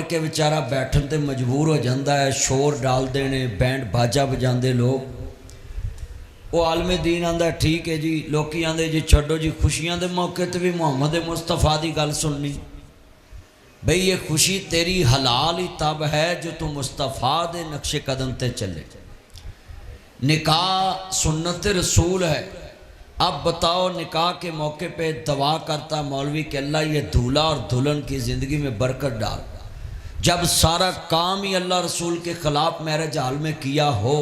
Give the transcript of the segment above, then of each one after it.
के बेचारा बैठन ते मजबूर हो जाता है। शोर डालते हैं, बैंड बाजा बजाते लोग। वो आलमे दीन आंदा ठीक है जी, लोग आंदे जी छड्डो जी, खुशियां दे मौके ते भी मुहम्मद मुस्तफा की गल सुननी। बई ये खुशी तेरी हलाल ही तब है जो तू मुस्तफा दे नक्शे कदम ते चले। निकाह सुन्नत रसूल है। अब बताओ, निकाह के मौके पे दवा करता मौलवी कि अल्लाह ये दूल्हा और दुल्हन की ज़िंदगी में बरकत डाल। जब सारा काम ही अल्लाह रसूल के ख़िलाफ़ मैरिज हाल में किया हो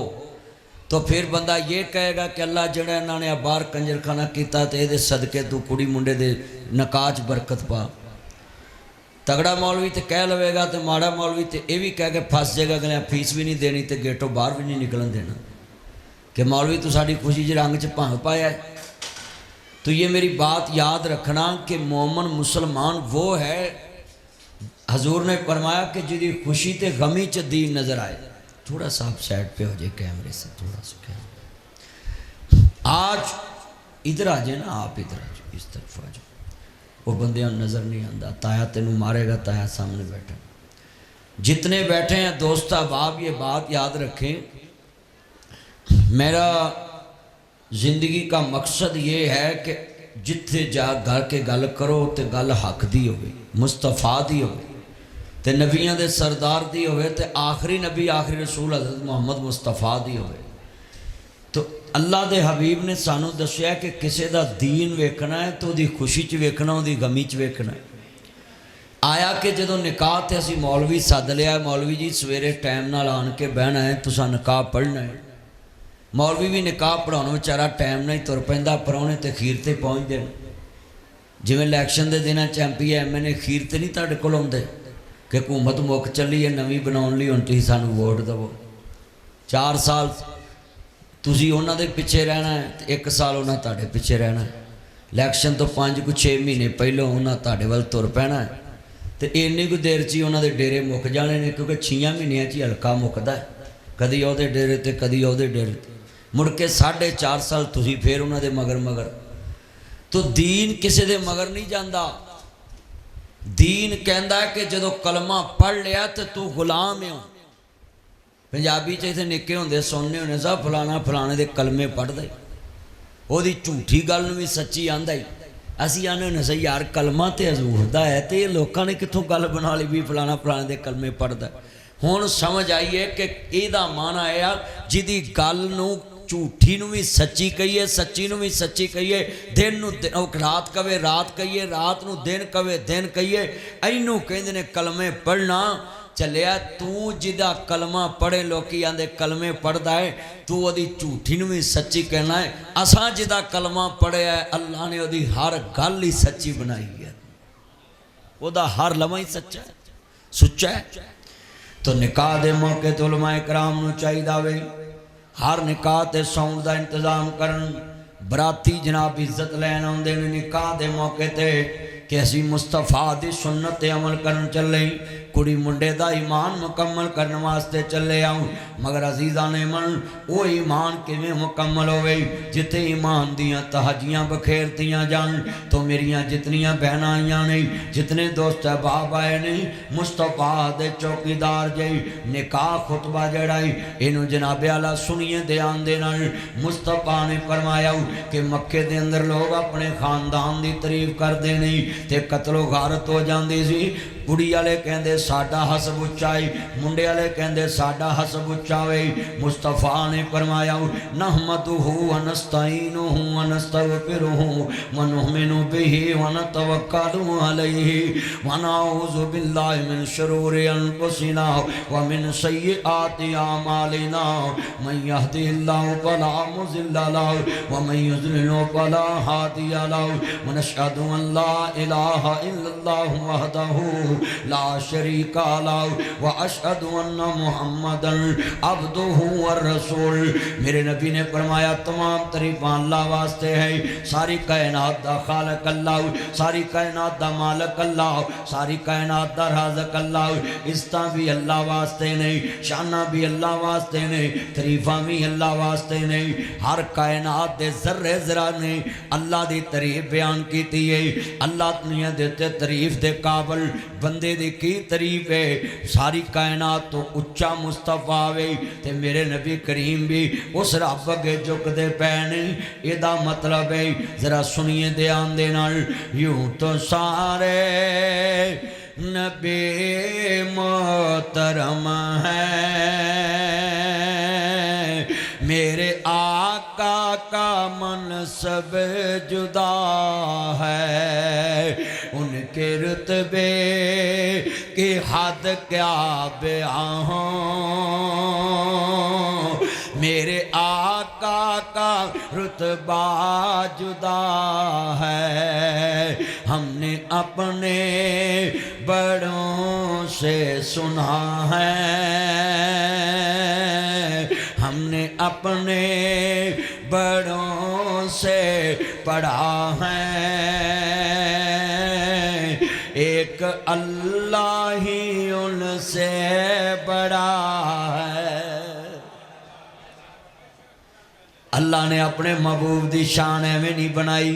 तो फिर बंदा ये कहेगा कि अल्लाह जड़ा इन्होंने बाहर कंजरखाना किया तो ये सदके तू कुड़ी मुंडे दे निकाह च बरकत पा। तगड़ा मौलवी तो कह लवेगा तो माड़ा मौलवी तो यह भी कह के फस जाएगा, अगले फीस भी नहीं देनी तो गेटों बाहर भी नहीं निकलन देना कि मौलवी तू साड़ी खुशी च रंग च भंग पाया है। तो ये मेरी बात याद रखना कि मोमन मुसलमान वो है, हजूर ने फरमाया कि जिदी खुशी ते गमी च दीन नज़र आए। थोड़ा सा आप साइड पे हो जाए कैमरे से, थोड़ा सा कैमरा। आज इधर आ जाए ना, आप इधर आ जाओ, इस तरफ आ जाओ। वो बंदे नज़र नहीं आता, ताया तेनू मारेगा, ताया सामने बैठा। जितने बैठे हैं दोस्त अहबाब ये बात याद रखें, मेरा जिंदगी का मकसद ये है कि जिथे जा घर के गल करो तो गल हक दी हो, मुस्तफा दी हो, तो नबियां दे सरदार दी हो, तो आखिरी नबी आखिरी रसूल हज़रत मुहम्मद मुस्तफा दी हो। तो अल्लाह दे हबीब ने सानू दस्या कि किसी का दीन वेखना है तो उसकी खुशी च वेखना, उसकी गमी च वेखना। आया कि जो निकाह ते असी मौलवी सद लिया, मौलवी जी सवेरे टाइम नाल आन के बहना है, तुसा निकाह पढ़ना है। मौलवी भी निकाह पढ़ाने बेचारा टाइम नहीं तुर पैंदा, परौने तो खीर ते पहुँचते हैं। जिवें इलैक्शन के दिन MP MN खीर ते नहीं तुहाडे कोल आउंदे कि हुकूमत मुक चली है नवीं बनाउण लई, हुण तुसीं सानूं वोट देवो। 4 साल तुसीं उन्हां दे पिछे रहना है ते 1 साल उन्हां तुहाडे पिछे रहना है। इलैक्शन तो 5-6 महीने पहलों उन्हां तुहाडे वल तुर पैना है तो इन्नी कुछ देर च ही उन्हां दे डेरे मुक जाने ने, क्योंकि 6 महीनों च ही हल्का मुकदा है, कदी उहदे डेरे ते कदी उहदे डेरे ते। मुड़ के 4.5 साल तुसीं फिर उन्होंने मगर मगर। तो दीन किसी दे मगर नहीं जाता। दीन कहता है कि जो कलमा पढ़ लिया तो तू गुलाम हो। पंजाबी च इतने निक्के होंदे सुनने होने साहब फलाना फलाने दे कलमे पढ़दा ही, ओहदी झूठी गल भी सच्ची आंदा ही। असीं आने होने सही यार कलमा तो हजूर दा है, तो ये लोगों ने कित्थों गल बना ली भी फलाना फलाने दे कलमे पढ़दा। हुण समझ आई है कि इहदा माना है जिहदी गल नूं झूठी नूं भी सच्ची कहिए, सच्ची नूं भी सच्ची कहिए, दिन नूं रात कवे रात कहिए, रात नूं दिन कवे दिन कहिए, इनू कहंदे ने कलमे पढ़ना। चलिया तू जिदा कलमा पढ़े, लोग आंदे कलमे पढ़दा है, तू ओदी झूठी नूं भी सच्ची कहना है। असां जिदा कलमा पढ़िया है, अल्लाह ने ओदी हर गल ही सच्ची बनाई है, ओदा हर लम्हा ही सच्चा है, सुच्चा है। तो निकाह दे मौके तो उलमाए कराम नूं चाहिदा वे हर निकाह ते सौण दा इंतजाम करन। बराती जनाब इज्जत लैन आउंदे ने निकाह दे मौके ते कि असी मुस्तफा दी सुन्नत ते अमल करन चले, कुड़ी मुंडे दा ईमान मुकम्मल करने वास्ते चले आऊँ। मगर अजीज़ा ने मन वो ईमान किवें मुकम्मल होवे जिथे ईमान दियाँ तहाजियाँ बखेरतियाँ जान। तो मेरियां जितनियां बहन आईयां ने, जितने दोस्त अहबाब आए ने, मुस्तफा दे चौकीदार जी निकाह खुतबा जड़ा इनू जनाबे आला सुनिए ध्यान दे नाल। मुस्तफा ने फरमाया कि मक्के दे अंदर लोग अपने खानदान की तारीफ करते नहीं ते कतलो गारत हो जाती सी। कुड़ी वाले कहते साडा हसब उच्चा है, मुंडे वाले कहते साडा हसब उच्चा है। मुस्तफा ने फरमाया नहमदुहु व नस्तईनुहु व नस्तगफिरुहु व नुमिनु बिही व नतवक्कलु अलैहि व नऊज़ु बिल्लाहि मिन शुरूरि अनफुसिना व मिन सय्यिआति आमालिना मन यहदिहिल्लाहु फला मुज़िल्ल लहु व मन युज़्लिलहु फला हादिय लहु व नशहदु अन ला इलाहा इल्लल्लाहु वहदहु ला शरीका लहु व अशहदु अन्ना मुहम्मदन अब्दुहु व रसूल। मेरे नबी ने फरमाया तमाम तारीफां अल्लाह वास्ते है, सारी कायनात दा खालिक अल्लाह, सारी कायनात दा मालिक अल्लाह, सारी कायनात दा राज़िक अल्लाह। इज्जतां भी अल्लाह वास्ते ने, शाना भी अल्लाह वास्ते ने, तारीफां भी अल्लाह वास्ते ने। हर कायनात दे जर्रे जरा ने अल्लाह दी तारीफ बयान की है। अल्लाह दुनिया दे तारीफ दे काबल बंदे दी की तारीफ है। सारी कायनात तो उच्चा मुस्तफा वे ते मेरे नबी करीम भी उस रब अगे झुकदे पै ने। इहदा मतलब है जरा सुनिए ध्यान दे नाल, यूं तो सारे नबी मोहतरम है, मेरे आका का मनसब जुदा है, उनके रुतबे की हद क्या बयां हो, मेरे आका का रुतबा जुदा है। हमने अपने बड़ों से सुना है, हमने अपने बड़ों से पढ़ा है, एक अल्लाह ही उनसे बड़ा है। अल्लाह ने अपने महबूब की शान एवें नहीं बनाई,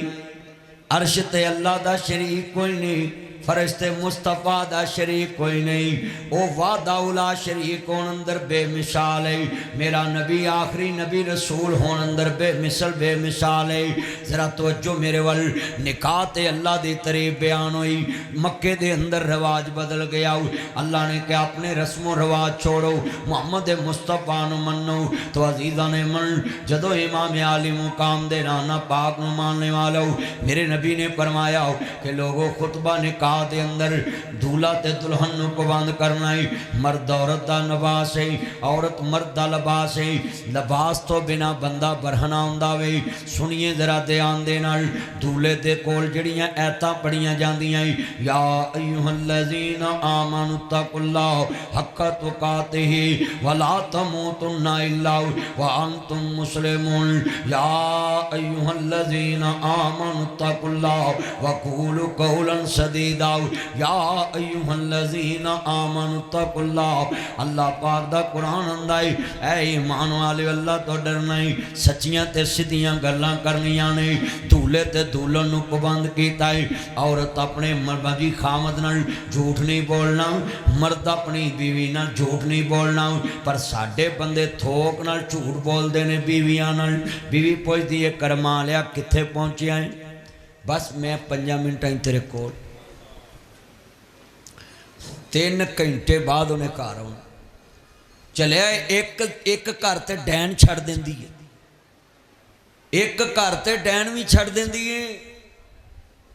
अर्श ते अल्लाह दा शरीक कोई नहीं, फरिश्ते मुस्तफा दा शरीक कोई नहीं, ओ वादा उला शरीक होन अंदर बेमिसाल है। मेरा नबी आखिरी नबी रसूल होन अंदर बेमिसल बेमिसाल है। जरा तवज्जो मेरे वल, निकाह ते अल्लाह दी तारीफ बयान हुई। मक्के दे अंदर रवाज बदल गया, अल्लाह ने कहा अपने रस्मों रवाज छोड़ो, मुहम्मद मुस्तफा नूं मनो। तो अजीज़ां ने मन जदों इमाम आली मुकाम दे नाना पाक नूं मानने वालों, मेरे नबी ने फरमाया कि लोगों खुतबा निकाह दे अंदर दूल्हा ते दुल्हन नूं पाबंद करना है। मर्द औरत दा लिबास है, औरत मर्द दा लिबास है, लिबास तो बिना बंदा बरहना हुंदा वे। सुनिए जरा ध्यान दे नाल, दूल्हे दे कोल जड़ियां ऐतां पढ़ियां जांदियां, या अय्युहल्लज़ीना आमनु तकुल्लाह हक्का तुकातिही वला तमूतुन्ना इल्ला व अंतुम मुस्लिमून, या अय्युहल्लज़ीना आमनु तकुल्लाह वक़ूलू कौलन सदीदा, या अय्युहल्लज़ीना आमनु तकुल्लाह। अल्लाह पाक दा कुरान आंदा है, ऐ ईमान वाले अल्लाह तो डरना है, सच्चियां ते सीधियां गल्लां करनियां ने। दूल्हे ते दुल्हन नूं पाबंद कीता है, औरत अपने मर्दी खामद नाल झूठ नहीं बोलना, मर्द अपनी बीवी नाल झूठ नहीं बोलना। पर साडे बंदे थोक नाल झूठ बोलते हैं बीवियां नाल। बीवी पुछदी है करमा लिया कित्थे पहुंचिया है, बस मैं 5 मिनटां तेरे कोल। 3 घंटे बाद उन्हें घर आना चलिया। एक घर ते डैन छड़ देंदी है, एक घर ते डैन भी छड़ देंदी है।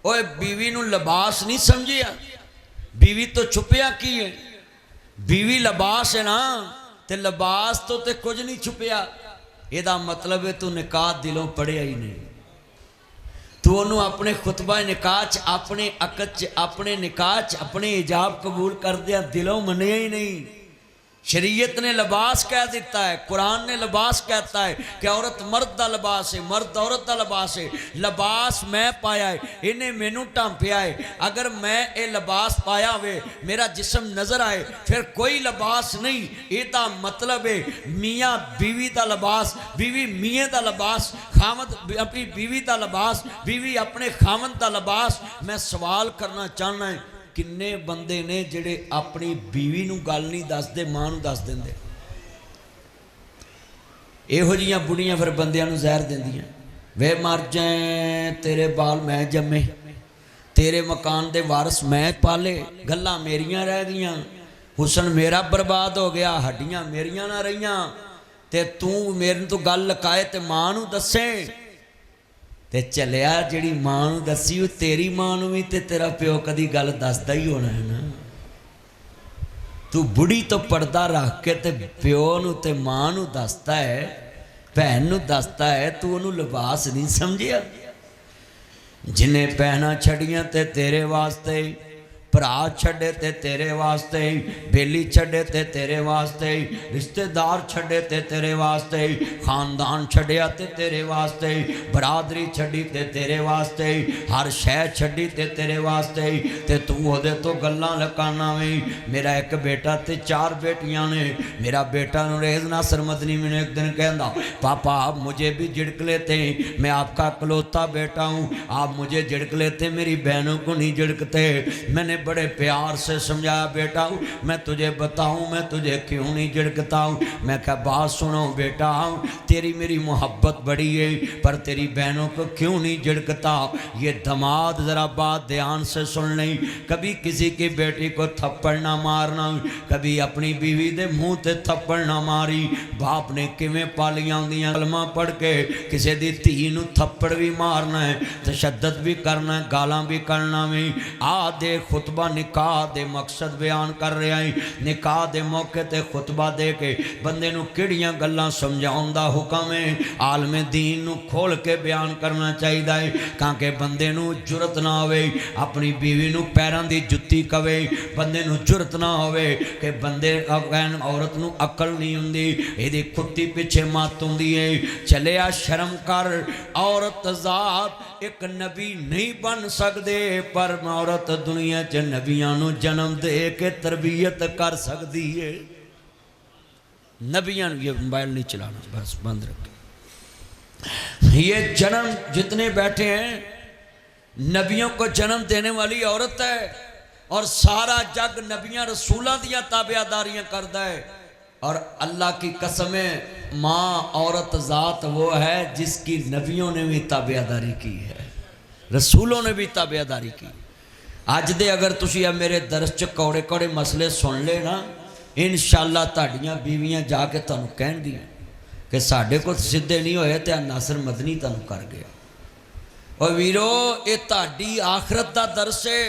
ओए बीवी नूं लिबास नहीं समझिया, बीवी तो छुपिया की है, बीवी लिबास है ना, ते लिबास तो ते कुछ नहीं छुपिया। ਇਹਦਾ मतलब है तू निकाह दिलों पढ़िया ही नहीं, तू उन्होंने अपने खुतबा निकाह च अपने अकद च अपने निकाह च अपने इजाब कबूल कर दिया, दिलों मनिया ही नहीं। शरीयत ने लिबास कह दिता है, कुरान ने लिबास कहता है कि औरत मर्द का लिबास है, मर्द औरत का लिबास है। लिबास मैं पाया है, इन्हें मैनू ढांपिया है। अगर मैं ये लिबास पाया वे मेरा जिस्म नज़र आए फिर कोई लिबास नहीं। इसका मतलब है मियाँ बीवी का लिबास, बीवी मियाँ का लिबास, खामद अपनी बीवी का लिबास, बीवी अपने खामद का लिबास। मैं सवाल करना चाहना है, किन्ने बंदे ने जिहड़े अपनी बीवी नूं गल नहीं दसदे, मां नूं दस दिंदे। इहो जिहियां बुढ़ियां फिर बंदियां नूं जहर दिंदियां, वे मर जाए तेरे बाल मैं जम्मे, तेरे मकान दे वारस मैं पाले, गल्लां मेरियां रह गईयां, हुसन मेरा बर्बाद हो गया, हड्डियां मेरियां ना रहियां, ते तू मेरे तो गल लकाए ते मां नूं दसे। ते चलिया जिहड़ी मां नूं दसी वो तेरी मां नूं भी ते तेरा प्यो कदी गल दसदा ही होना है ना। तू बुढ़ी तो पर्दा रख के ते प्यो नूं ते मां नूं दसदा है, भैन नूं दसदा है, तू उहनूं लिबास नहीं समझिया। जिन्हें भैनां छड़ियां ते तेरे वास्ते, भरा छड़े ते तेरे वास्ते, बेली छड़े ते तेरे वास्ते, रिश्तेदार छड़े ते तेरे वास्ते, खानदान छड़िया ते तेरे वास्ते, बरादरी छड़ी ते तेरे वास्ते, हर शह छड़ी ते तेरे वास्ते, ते तू ओदे तो गल्लां लकाना वे। मेरा एक बेटा ते 4 बेटियां ने। मेरा बेटा नूरेज़ नासर मदनी मैंने एक दिन कहता, पापा आप मुझे भी झिड़क लेते, मैं आपका इकलौता बेटा हूँ, आप मुझे झिड़क लेते, मेरी बहनों को नहीं झिड़कते। मैंने बड़े प्यार से समझाया, बेटा मैं तुझे बताऊं मैं तुझे क्यों नहीं झिड़कता हूँ। मैं कहा बात सुनो बेटा, तेरी मेरी मोहब्बत बड़ी है पर तेरी बहनों को क्यों नहीं झिड़कता। ये दमाद ज़रा बात ध्यान से सुन लें, कभी किसी की बेटी को थप्पड़ ना मारना, कभी अपनी बीवी दे मुँह ते थप्पड़ ना मारी। बाप ने किवें पालियां होंदियां, कलमा पढ़ के किसी दी धी नूं थप्पड़ भी मारना है, तशद्दद भी करना है, गालां भी करना वे। आ दे खुतबा निकाह दे मकसद बयान कर रहा है। निकाह दे मौके ते खुतबा दे के बंदे नूं किहड़ियां गल्लां समझाउण दा हुक्म है, आलमे दीन नूं खोल के बयान करना चाहिए है, ताकि बंदे नूं जुरत ना होवे अपनी बीवी नूं पैरां दी जुत्ती कवे, बंदे नूं जुरत ना होवे कि बंदे कहण औरत नूं अकल नहीं हुंदी, इहदी कुत्ती पिछे मत हुंदी है। चलिया शर्म कर, औरत ज़ात एक नबी नहीं बन सकते पर औरत दुनिया च नबियां नूं जन्म दे के तरबियत कर सकती है। नबियां ये मोबाइल नहीं चलाना, बस बंद रखें। ये जन्म जितने बैठे हैं नबियों को जन्म देने वाली औरत है और सारा जग नबियां रसूलां दियां ताबियादारियां करता है। और अल्लाह की कसम है, माँ औरत ज़ात वो है जिसकी नबियों ने भी ताबियादारी की है, रसूलों ने भी ताबियादारी की। अज दे अगर तुसी मेरे दरस च कौड़े कौड़े मसले सुन ले ना, इंशाअल्लाह तुहाडियां बीवियां जाके तुहानूं कहणगियां कि साडे कोल सीधे नहीं होए ते नासर मदनी तुहानूं कर गया। और वीरो ये तुहाडी आखरत दा दरस है।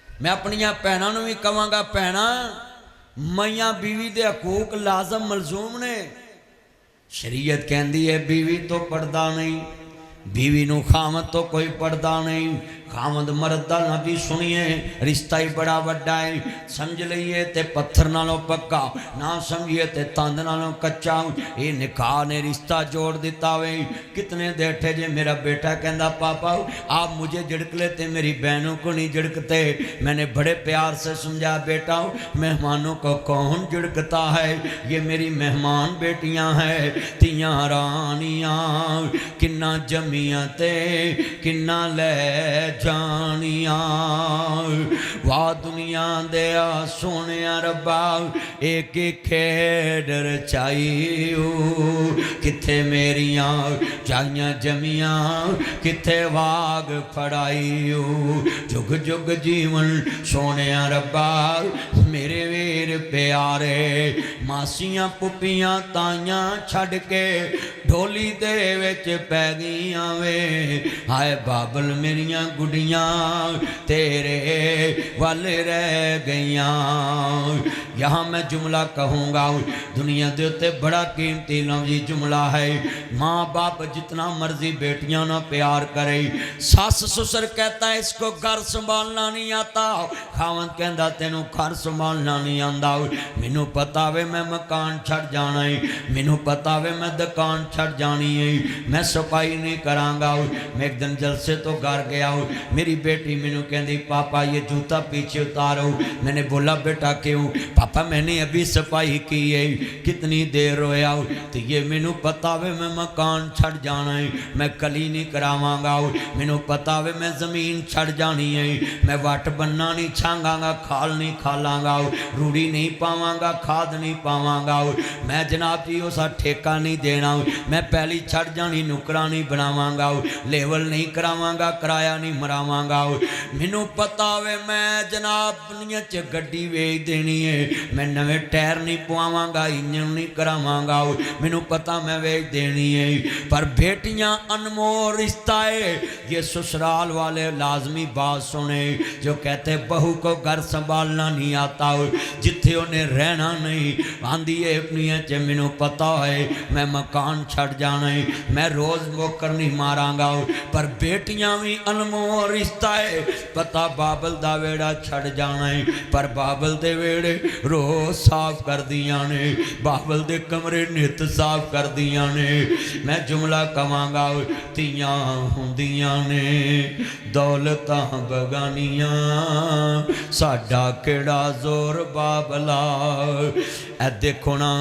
मैं अपनियां भैणां नूं भी कहांगा, भैणां मैयां बीवी दे हकूक लाजम मलजूम ने। शरीयत कहती है बीवी तो पर्दा नहीं, बीवी नूं खामद तो कोई पर्दा नहीं। खामद मर्द दा ना भी सुनिए, रिश्ता ही बड़ा वड्डा है। समझ लईए ते पत्थर नालों पक्का, ना समझिए ते तंद नालों कच्चा। ये निकाह ने रिश्ता जोड़ दिता वे। कितने देठे जे मेरा बेटा कहता पापा आप मुझे झिड़क लेते, मेरी बहनों को नहीं झिड़कते। मैंने बड़े प्यार से समझा, बेटा मेहमानों को कौन झिड़कता है, ये मेरी मेहमान बेटियां हैं, तियां रानियां किन्ना जमियां ते किन्ना ले जानिया। वाह दुनिया दया सोने रब्बा, एक खेड रचाई किथे मेरिया जाइया जमिया, किथे वाग फड़ाई। जुग जुग जीवन सोने रब्बा, मेरे वीर प्यारे मासियां पुपियां ताइयां छड़ के ढोली दे विच पै गईयां वे। हाय बाबल मेरियां गुड़ियां तेरे वल रह गईयां। यहाँ मैं जुमला कहूँगा, दुनिया के उत्ते बड़ा कीमती लफ्ज़ी जुमला है। माँ बाप जितना मर्जी बेटियां ना प्यार करे, सस ससुर कहता है इसको घर संभालना नहीं आता, खावन कहता तेनों घर संभालना नहीं आता। मैनू पता वे मैं मकान छड़ जाना है, मैनू पता वे मैं दुकान छड़ जानी है, मैं सफाई नहीं करांगा। मैं एक दिन जलसे तो घर गया, मेरी बेटी मैनू कहती पापा ये जूता पीछे उतारो। मैंने बोला बेटा क्यों? पापा मैंने अभी सफाई की है। कितनी देर रोया? तो ये मैनू पता वे मैं मकान छड़ जाना है, मैं कली नहीं करावांगा। मैनू पता वे मैं ज़मीन छड़ जानी है, मैं वट बनना नहीं छांगांगा, खाल नहीं खालांगा, रूढ़ी नहीं पावांगा, खाद नहीं पावांगा। मैं जनाब जी उस ठेका नहीं देना, मैं पहली छड़ जानी नुकरा नहीं बनावांगा, लेवल नहीं करावांगा, किराया नहीं मरावांगा। मैनू पता वे मैं जनाब दुनिया च गड्डी वेच देनी है, मैं नवे टायर नहीं पवावांगा, इंजन नहीं करावांगा। मैनू पता मैं वेच देनी है। पर बेटियां अनमोल रिश्ता है। ये ससुराल वाले लाजमी बात सुने जो कहते बहू को घर संभालना नहीं आता, जिथे उन्हें रहना नहीं आंदी है अपनिया च। मैनू पता है मैं मकान छड़ जाना है, मैं रोज़ मोकर नहीं मारांगा। पर बेटियां भी अनमोल रिश्ता है। पता बाबल दा वेड़ा छड़ जाना है, पर बाबल दे वेड़े रोज़ साफ कर दियां ने, बाबल दे कमरे नित साफ कर दियां ने। मैं जुमला कवांगा, तियां हुंदियां ने दौलतां बगानियां, साडा केड़ा जोर बाबला। ए देखो ना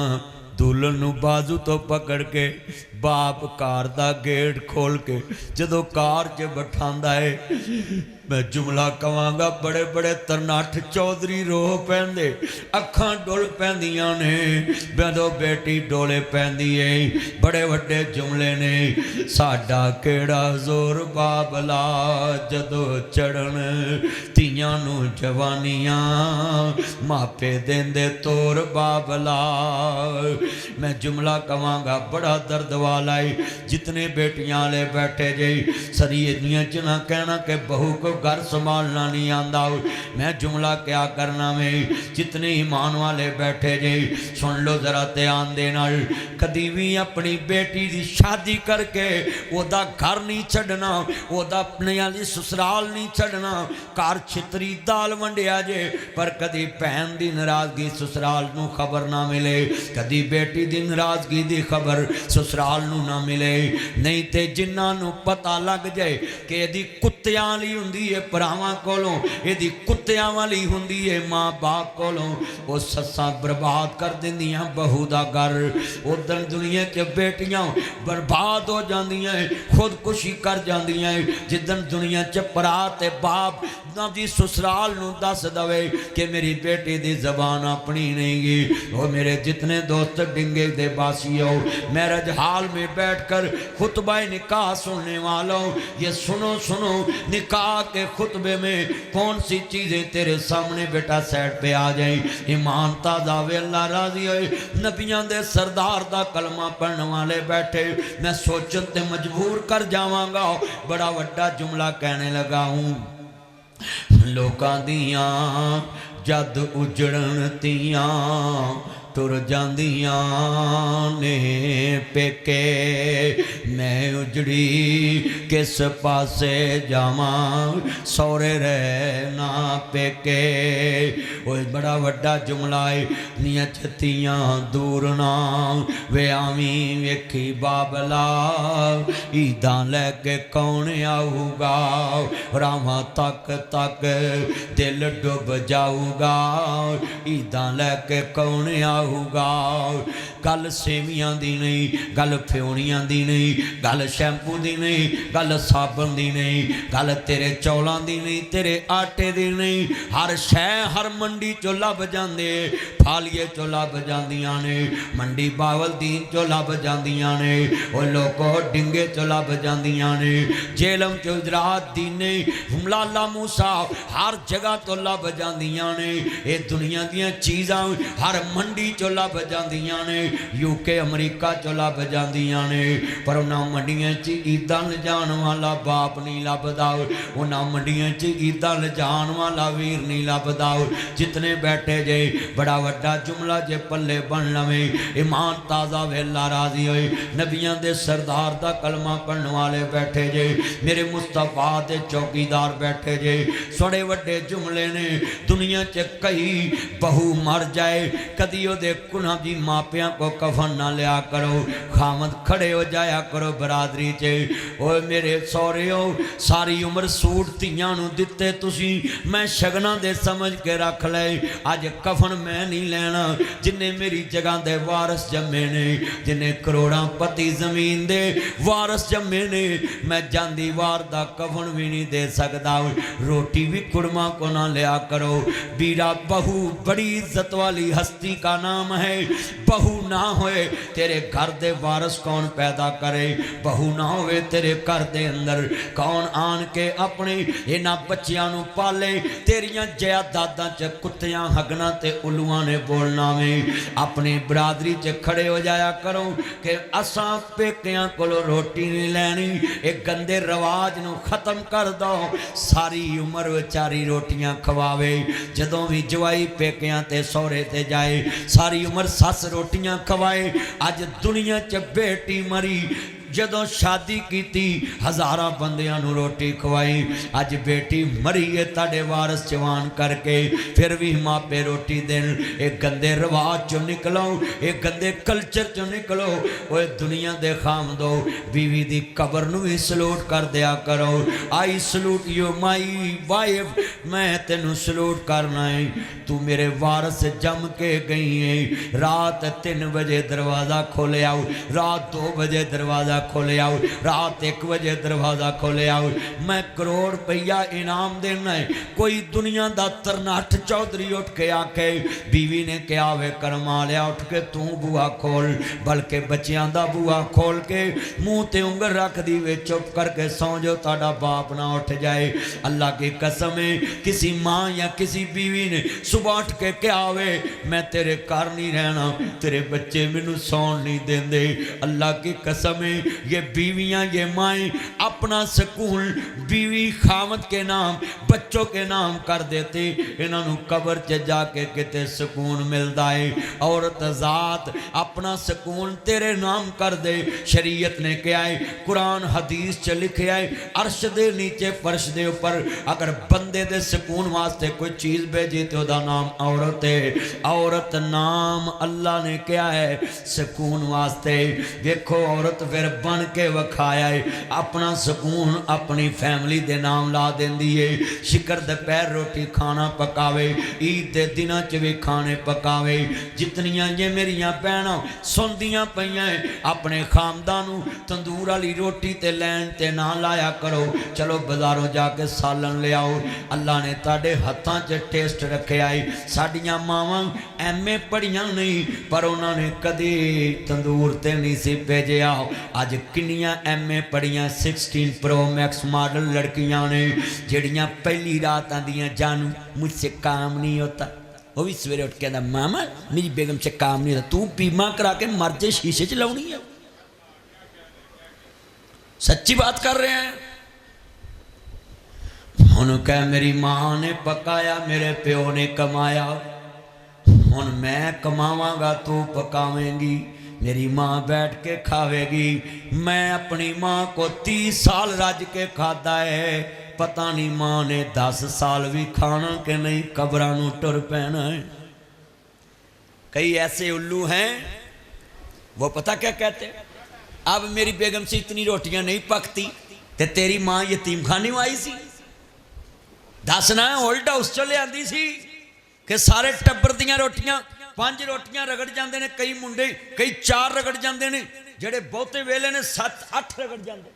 दुल्हन नूं बाजू तो पकड़ के बाप कार दा गेट खोल के जदों कार च बिठांदा है, मैं जुमला कवांगा बड़े बड़े तरनाठ चौधरी रोह पैंदे अखां डुल पैंदियां ने बदो बेटी डोले पैंदी है बड़े वड्डे जुमले ने साडा केड़ा जोर बाबला जदों चढ़न तियां नूं जवानियां मापे देंदे तोर बाबला। मैं जुमला कवांगा बड़ा दर्द वाला है जितने बेटियां ले बैठे जे सरिये दियां च ना कहना कि बहू को घर संभालना नहीं आंदा। मैं जुमला क्या करना में जितने ईमान वाले बैठे जे सुन लो जरा ध्यान दे नाल कदी भी अपनी बेटी की शादी करके ओदा घर नहीं छड्डना ओदा अपने वाली ससुराल नहीं छड्डना। घर छितरी दाल वंडिया जे पर कदी भैन की नाराजगी ससुराल नूं खबर ना मिले कदी बेटी की नाराजगी की खबर ससुराल नूं ना मिले। नहीं तो जिन्हां नूं पता लग जाए कि इहदी कुत्तियां वाली हुंदी है भरावां कोलों इहदी कुत्तियां वाली हुंदी है माँ बाप कोलों वो सस्सां बर्बाद कर दिंदियां बहू दा घर। उधर दुनिया च बेटियां बर्बाद हो जांदियां खुदकुशी कर जांदियां जिदन दुनिया च भरा ते बाप दी ससुराल नूं दस दवे कि मेरी बेटी दी जबान अपनी नहीं गी। वो मेरे जितने दोस्त डिंगे दे बासी हो मैरिज हाल में बैठकर खुतबा निकाह सुनने वालों ये सुनो सुनो निकाह के खुतबे में कौन सी चीज़ें तेरे सामने बेटा साइड पे आ जाए। ईमान ताज़ा वे अल्लाह राजी होए नबियां दे सरदार दा कलमा पढ़ने वाले बैठे मैं सोचन ते मजबूर कर जावांगा। बड़ा वड्डा जुमला कहने लगा हूँ लोकां दियां जद उजड़न तियां तुर जांदियां ने पेके मैं उजड़ी किस पासे जावां सौरे रहना पेके। वो बड़ा वड्डा जुमला है निया छतियां दूर ना वे आवी वेखी बाबला ईदां लैके कौन आऊगा रावां तक तक दिल डुब जाऊगा ईदां लैके कौन आऊगा। गल सेवियां दी नहीं गल फ्योनियां दी नहीं गल शैंपू दी नहीं गल साबन दी नहीं गल तेरे चौलों दी नहीं तेरे आटे दी नहीं। हर शै हर मंडी चो लभ जांदे फालिए चो लभ जांदियां ने मंडी बावलदीन चो लभ जांदियां ने वो लोगों डिंगे चो लभ जांदियां ने जेलम चो गुजरात दीने लाला मूसा हर जगह तो लभ जांदियां ने। ये दुनिया दियां चीज़ां हर मंडी चो लभ जांदियां ने यूके अमरीका चो लभ जांदियां ने पर उन्हां मंडियां च ईदां लिजाण वाला बाप नहीं लभदा उन्हां मंडियां च ईदां लिजाण वाला वीर नहीं लभदा। जितने बैठे जे बड़ा वड्डा जुमला जे पल्ले बन लवे ईमान ताज़ा वेला राजी होए नबियां दे सरदार दा कलमा पढ़ने वाले बैठे जे मेरे मुस्तफा दे चौकीदार बैठे जे सोड़े वड्डे जुमले ने। दुनिया च कई बहू मर जाए कदी ओदे कुना जी मापियां को कफन ना लिया करो खामद खड़े हो जाया करो बरादरी च। ओए मेरे सौरियो सारी उम्र सूट तियां नूं दिते तुसी मैं शगना दे समझ के रख ले अज कफन मैं नहीं लेना जिन्हें मेरी जगह दे वारस जमे ने जिन्हें करोड़ां पति जमीन दे वारस जमे ने मैं जांदी वार दा कफन भी नहीं दे सकदा। रोटी भी कुड़मा को ना लिया करो बीरा बहू बड़ी इज्जत वाली हस्ती का नाम है। बहू ना होए तेरे घर दे वारस कौन पैदा करे बहू ना होए तेरे घर दे अंदर कौन आन के अपने इन्हां बच्चियां नूं पाले। तेरियां जायदादां च कुत्तियां हगना ते उल्लुआं ने बोलना में अपनी बरादरी च खड़े हो जाया करो कि असां पेकियां कोलों रोटी नहीं लैनी एक गंदे रवाज नूं खत्म कर दो। सारी उम्र विचारी रोटियां खवावे जदों भी जवाई पेकियां ते सौरे ते जाए सारी उम्र सस रोटियां खवाए। अज दुनिया च बेटी मरी जदों शादी की हज़ारां बंदियां नूं रोटी खवाई अज बेटी मरी है ताड़े वारस जवान करके फिर भी मापे रोटी देन। एक गंदे रिवाज चो निकलो एक गंदे कल्चर चो निकलो। ओए दुनिया दे खाम दो बीवी दी कबर नूं भी सलूट कर दिया करो। आई सलूट यू माई वाइफ मैं तेनू सलूट करना है तू मेरे वारस जम के गई है। रात 3 बजे दरवाज़ा खोलिया रात 2 बजे दरवाज़ा खोलिया, रात 1 बजे दरवाज़ा खोलिया, मैं करोड़ रुपया इनाम देना है। कोई दुनिया का तरनाठ चौधरी उठ के आके बीवी ने कहा वे करमा लिया, उठ के तू बूहा खोल, बल्कि बच्चियां दा बूहा खोल के मुँह ते उंगल रख दी वे, चुप करके सौ जो ताड़ा बाप ना उठ जाए। अल्लाह की कसम है, किसी माँ या किसी बीवी ने सुबह उठ के कहा वे मैं तेरे घर नहीं रहना, तेरे बच्चे मैनू सौन नहीं देंदे। अल्लाह की कसम है, ये बीवियाँ ये माएँ अपना सुकून बीवी खामद के नाम बच्चों के नाम कर देते, इन्हों कब्र च जाके किते सुकून मिलता है। औरत ज़ात अपना सुकून तेरे नाम कर दे। शरीयत ने कहा है, कुरान हदीस च लिखा है, अर्श दे नीचे फर्श दे ऊपर अगर बंदे दे सुकून वास्ते कोई चीज़ भेजी तो वह नाम औरत है। औरत नाम अल्लाह ने क्या है सुकून वास्ते। देखो औरत फिर बन के विखाया है, अपना सुकून अपनी फैमिली दे नाम ला देंदी है। शिकर दोपहर रोटी खाना पकावे, ईद के दिनों च भी खाने पकावे। जितनियां ये मेरियां भैणां सुनदियां पईयां अपने खामदानू तंदूर वाली रोटी ते लैन ते ना लाया करो, चलो बाजारों जाके सालन ले आओ। अल्लाह ने ताड़े हत्थां च टेस्ट रखे आई। साडियां मावां MA पढ़ियां नहीं पर उन्होंने कदी तंदूर ते नहीं सी भेजिया। अज किन्नियां MA पढ़ियां 16 Pro Max मॉडल लड़कियां ने जड़ियां पहली रात आंदियां जानू मुझसे काम नहीं होता, वो भी सवेरे उठ के कहता मामा मेरी बेगम से काम नहीं होता, तू बीमा करा के मर जे शीशे च लाउणी है। सच्ची बात कर रहे हैं। हुन कह मेरी मां ने पकाया, मेरे प्यो ने कमाया, हुन मैं कमावांगा तू पकावेंगी, मेरी माँ बैठ के खावेगी। मैं अपनी माँ को 30 साल रज के खाता है, पता नहीं माँ ने 10 साल भी खाना कि नहीं, कब्रां नूं टुर पैना है। कई ऐसे उल्लू हैं वो पता क्या कहते, अब मेरी बेगम से इतनी रोटियां नहीं पकती ते तेरी माँ यतीम खाने में आई सी, दसना ओल्ड हाउस चो लियांदी सी कि सारे टब्बर दियां रोटियां 5 रोटियां रगड़ जाते हैं, कई मुंडे कई 4 रगड़ जाते हैं, जेडे बहुते वेले ने 7-8 रगड़ जाते।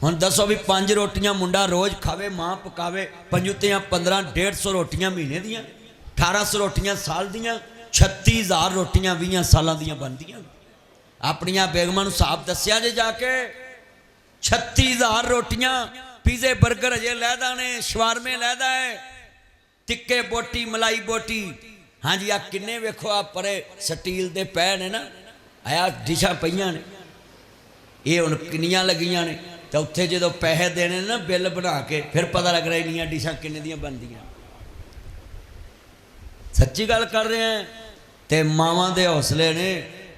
हुण दसो भी 5 रोटियां मुंडा रोज़ खावे, माँ पकावे, 1500 रोटियां महीने दियां, 1800 रोटियां साल दियां, 36,000 रोटियां 20 सालों दियां बनदियां। अपनिया बेगमां नूं हिसाब दस्सिया जे जाके 36,000 रोटियां, पीजे बर्गर अजे लैदा ने, शवारमे लैदा है, टिक्के बोटी मलाई बोटी। हाँ जी आ किन्ने वेखो आ परे स्टील दे पै ने ना, आया डिशां पईयां ने, ये हुण किन्नियां लगियां ने, तो उत्थे जो पैसे देने ना बिल बना के फिर पता लग रहा इन्नियां डिशां किन्ने दियां बनदियां। सच्ची गल कर रहे हैं। ते मावां दे हौसले ने,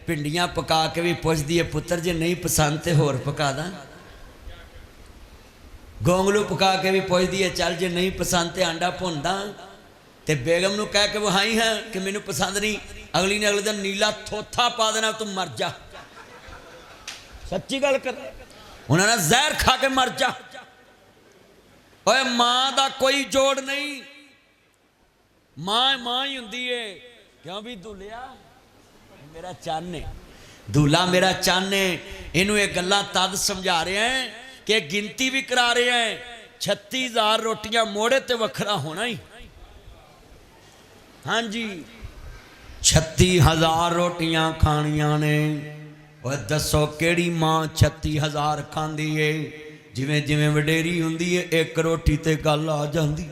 भिंडियां पका के भी पुछदी है पुत्र जे नहीं पसंद तो होर पका दा, गोंगलू पका के भी पुछदी है चल जे नहीं पसंद तो आंडा भुनदा, ते बेगम नूं कह के वहाई है कि मैनू पसंद नहीं, अगली ने अगले दिन नीला थोथा पा देना तू मर जा। सच्ची गल कर, उन्होंने जहर खा के मर जा। ओए मां दा कोई जोड़ नहीं, मां मां ही हुंदी है। क्यों भी दूलिया मेरा चन है, दूल्हा मेरा चन है। इनू ये गल्लां तद समझा रहे हैं कि गिनती भी करा रहे हैं। 36,000 रोटियां मोड़े ते वखरा होना ही। हाँ जी 36,000 रोटियां खानियां ने। और दसो केड़ी मां 36,000 खांदी है। जिवें जिवें वडेरी हुंदी है एक रोटी ते गल आ जांदी,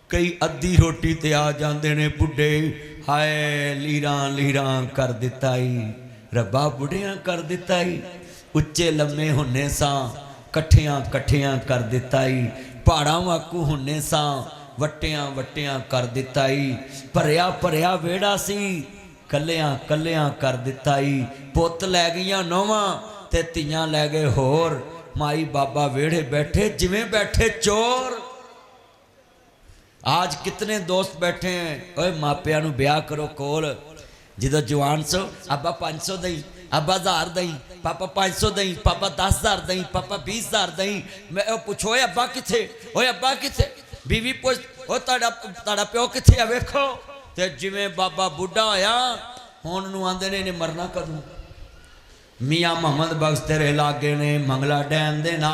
कई अद्धी रोटी ते आ जांदे ने बुढ़े। हाय लीरां लीरां कर दिता ही रब्बा, बुढ़ियां कर दिता ही। उच्चे लम्मे होने सा कट्ठियां कट्ठियां कर दिता ही, पहाड़ां वाकू होने सा वट्टियां वट्टियां कर दिता ही। भरिया भरिया वेड़ा सी कलियां कलियां कर दिता ही। पुत लै गईयां नौवां ते तियां लै गए होर। माई बाबा वेड़े बैठे जिवें बैठे चोर। आज कितने दोस्त बैठे हैं, ओए मापिया नूं ब्याह करो कोल, जो जवान सो अब्बा 500 दई, अब्बा 1000 दई, पापा 500 दई, पापा 10,000 दई, पापा 20,000 दई। मैं पुछो ओए अब्बा किथे, ओए अब्बा किथे, बीवी पुछ ओ ताड़ा प्यो किथे आ वेखो। ते जिवें बाबा बुढ़ा होया हुण नूं आंदे ने इन्हें मरना कदों। ਮੀਆਂ ਮੁਹੰਮਦ ਬਖਸ਼ ਤੇਰੇ ਲਾਗੇ ਨੇ ਮੰਗਲਾ ਡੈਮ ਦੇ ਨਾਲ